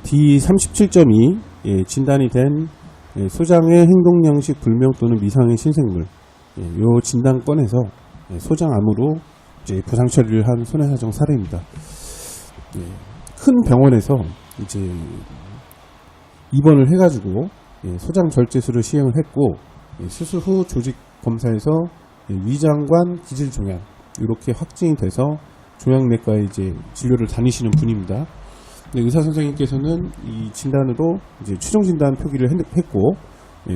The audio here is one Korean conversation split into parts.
D37.2 진단이 된 소장의 행동양식 불명 또는 미상의 신생물 요 진단권에서 소장암으로 이제 부상 처리를 한 손해사정 사례입니다. 큰 병원에서 이제 입원을 해가지고 소장 절제술을 시행을 했고 수술 후 조직 검사에서 위장관 기질 종양 이렇게 확진이 돼서 종양내과에 이제 진료를 다니시는 분입니다. 의사 선생님께서는 이 진단으로 이제 최종 진단 표기를 했고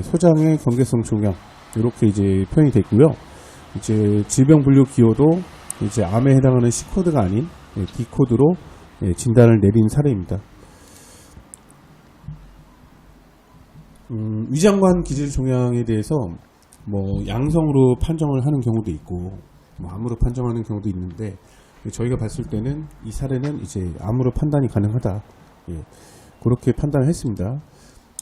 소장의 경계성 종양 이렇게 이제 표현이 됐고요. 이제 질병 분류 기호도 이제 암에 해당하는 C 코드가 아닌 D 코드로 진단을 내린 사례입니다. 위장관 기질 종양에 대해서 뭐 양성으로 판정을 하는 경우도 있고 뭐 암으로 판정하는 경우도 있는데 저희가 봤을 때는 이 사례는 이제 암으로 판단이 가능하다. 그렇게 판단을 했습니다.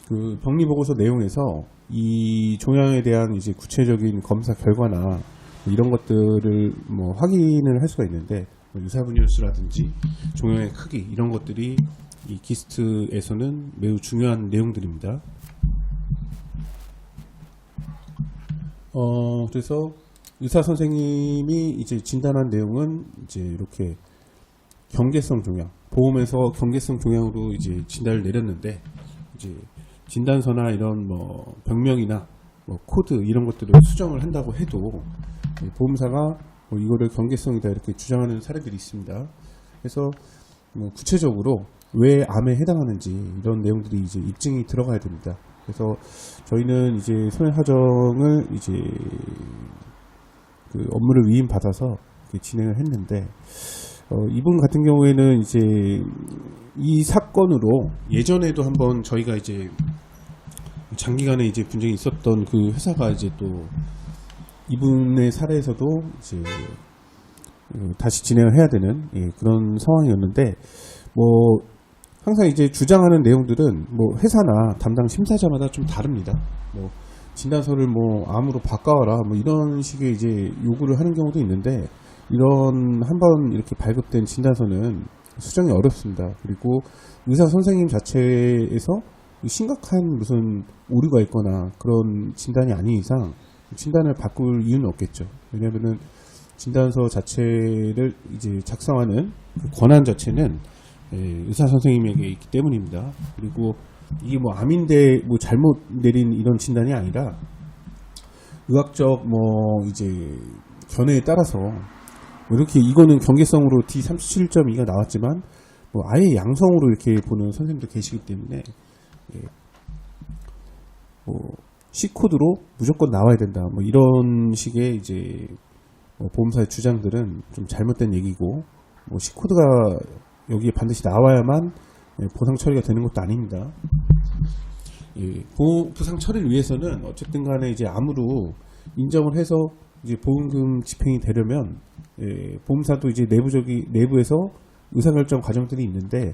그 병리 보고서 내용에서 이 종양에 대한 이제 구체적인 검사 결과나 이런 것들을 뭐 확인을 할 수가 있는데 유사분열수라든지 종양의 크기 이런 것들이 이 기스트에서는 매우 중요한 내용들입니다. 그래서 의사 선생님이 이제 진단한 내용은 이제 이렇게 경계성 종양, 보험에서 경계성 종양으로 이제 진단을 내렸는데 이제 진단서나 이런 뭐 병명이나 뭐 코드 이런 것들을 수정을 한다고 해도 보험사가 뭐 이거를 경계성이다 이렇게 주장하는 사례들이 있습니다. 그래서 뭐 구체적으로 왜 암에 해당하는지 이런 내용들이 이제 입증이 들어가야 됩니다. 그래서 저희는 이제 손해사정을 이제 그 업무를 위임받아서 진행을 했는데 이분 같은 경우에는 이제 이 사건으로 예전에도 한번 저희가 이제 장기간에 이제 분쟁이 있었던 그 회사가 이제 또 이분의 사례에서도 이제 다시 진행을 해야 되는 그런 상황이었는데 뭐 항상 이제 주장하는 내용들은 뭐 회사나 담당 심사자마다 좀 다릅니다. 뭐 진단서를 뭐 암으로 바꿔와라 뭐 이런 식의 이제 요구를 하는 경우도 있는데 이런 한번 이렇게 발급된 진단서는 수정이 어렵습니다. 그리고 의사 선생님 자체에서 심각한 무슨 오류가 있거나 그런 진단이 아닌 이상 진단을 바꿀 이유는 없겠죠. 왜냐하면은 진단서 자체를 이제 작성하는 그 권한 자체는 의사 선생님에게 있기 때문입니다. 그리고 이게 뭐 암인데 뭐 잘못 내린 이런 진단이 아니라 의학적 뭐 이제 견해에 따라서 뭐 이렇게 이거는 경계성으로 D37.2가 나왔지만 뭐 아예 양성으로 이렇게 보는 선생님도 계시기 때문에 뭐 C 코드로 무조건 나와야 된다 뭐 이런 식의 이제 뭐 보험사의 주장들은 좀 잘못된 얘기고 뭐 C 코드가 여기에 반드시 나와야만 보상 처리가 되는 것도 아닙니다. 부상 처리를 위해서는 어쨌든 간에 이제 암으로 인정을 해서 이제 보험금 집행이 되려면 보험사도 이제 내부에서 의사결정 과정들이 있는데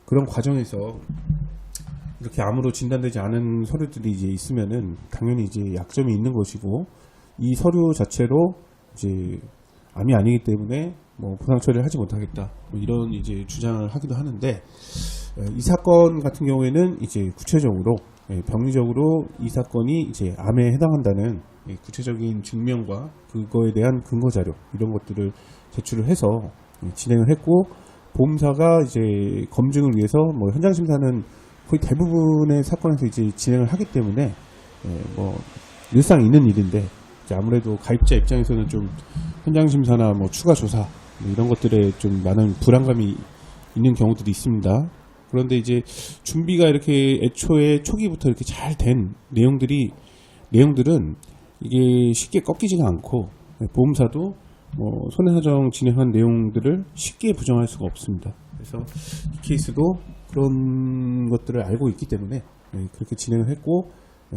그런 과정에서 이렇게 암으로 진단되지 않은 서류들이 이제 있으면은 당연히 이제 약점이 있는 것이고 이 서류 자체로 이제 암이 아니기 때문에 뭐 보상 처리를 하지 못하겠다 뭐 이런 이제 주장을 하기도 하는데 이 사건 같은 경우에는 이제 구체적으로 병리적으로 이 사건이 이제 암에 해당한다는 구체적인 증명과 그거에 대한 근거 자료 이런 것들을 제출을 해서 진행을 했고 보험사가 이제 검증을 위해서 뭐 현장 심사는 거의 대부분의 사건에서 이제 진행을 하기 때문에 뭐 늘상 있는 일인데 이제 아무래도 가입자 입장에서는 좀 현장 심사나 뭐 추가 조사 뭐 이런 것들에 좀 많은 불안감이 있는 경우들이 있습니다. 그런데 이제 준비가 이렇게 애초에 초기부터 이렇게 잘 된 내용들은 이게 쉽게 꺾이지가 않고 보험사도 뭐 손해사정 진행한 내용들을 쉽게 부정할 수가 없습니다. 그래서 이 케이스도 그런 것들을 알고 있기 때문에 그렇게 진행을 했고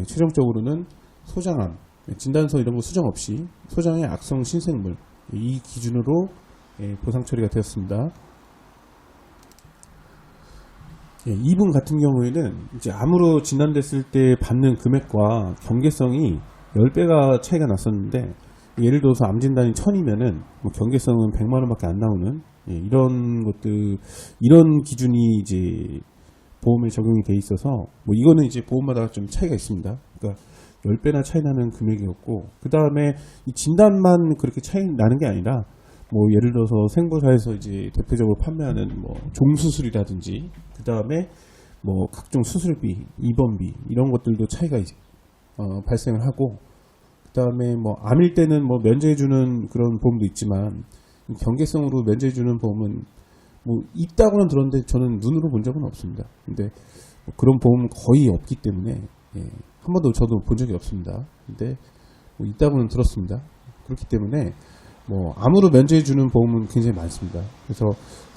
최종적으로는 소장암, 진단서 이런 거 수정 없이 소장의 악성 신생물 이 기준으로 보상 처리가 되었습니다. 이분 같은 경우에는 이제 암으로 진단됐을 때 받는 금액과 경계성이 10배가 차이가 났었는데 예를 들어서 암 진단이 1000이면은 뭐 경계성은 100만 원밖에 안 나오는 이런 것들 이런 기준이 이제 보험에 적용이 돼 있어서 뭐 이거는 이제 보험마다 좀 차이가 있습니다. 그러니까 10배나 차이 나는 금액이었고, 그 다음에 이 진단만 그렇게 차이 나는 게 아니라 뭐 예를 들어서 생보사에서 이제 대표적으로 판매하는 뭐 종수술이라든지, 그 다음에 뭐 각종 수술비, 입원비 이런 것들도 차이가 발생을 하고, 그 다음에 뭐 암일 때는 뭐 면제해주는 그런 보험도 있지만 경계성으로 면제해주는 보험은 뭐 있다고는 들었는데 저는 눈으로 본 적은 없습니다. 근데 뭐 그런 보험은 거의 없기 때문에 한 번도 저도 본 적이 없습니다. 근데 뭐 있다고는 들었습니다. 그렇기 때문에 뭐 암으로 면제해주는 보험은 굉장히 많습니다. 그래서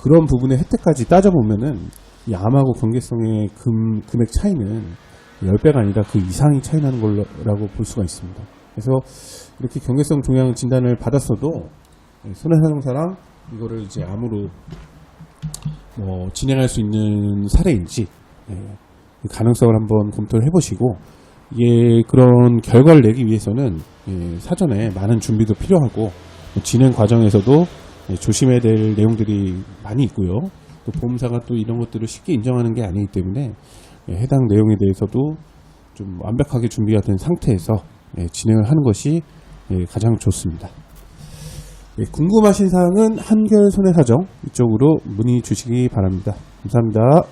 그런 부분의 혜택까지 따져보면은 이 암하고 경계성의 금액 차이는 10배가 아니라 그 이상이 차이 나는 거라고 볼 수가 있습니다. 그래서 이렇게 경계성 종양 진단을 받았어도 손해사정사랑 이거를 이제 암으로 뭐 진행할 수 있는 사례인지 그 가능성을 한번 검토를 해보시고, 이게 그런 결과를 내기 위해서는 사전에 많은 준비도 필요하고 진행 과정에서도 조심해야 될 내용들이 많이 있고요. 또 보험사가 또 이런 것들을 쉽게 인정하는 게 아니기 때문에 해당 내용에 대해서도 좀 완벽하게 준비가 된 상태에서 진행을 하는 것이 가장 좋습니다. 궁금하신 사항은 한결손해사정 이쪽으로 문의 주시기 바랍니다. 감사합니다.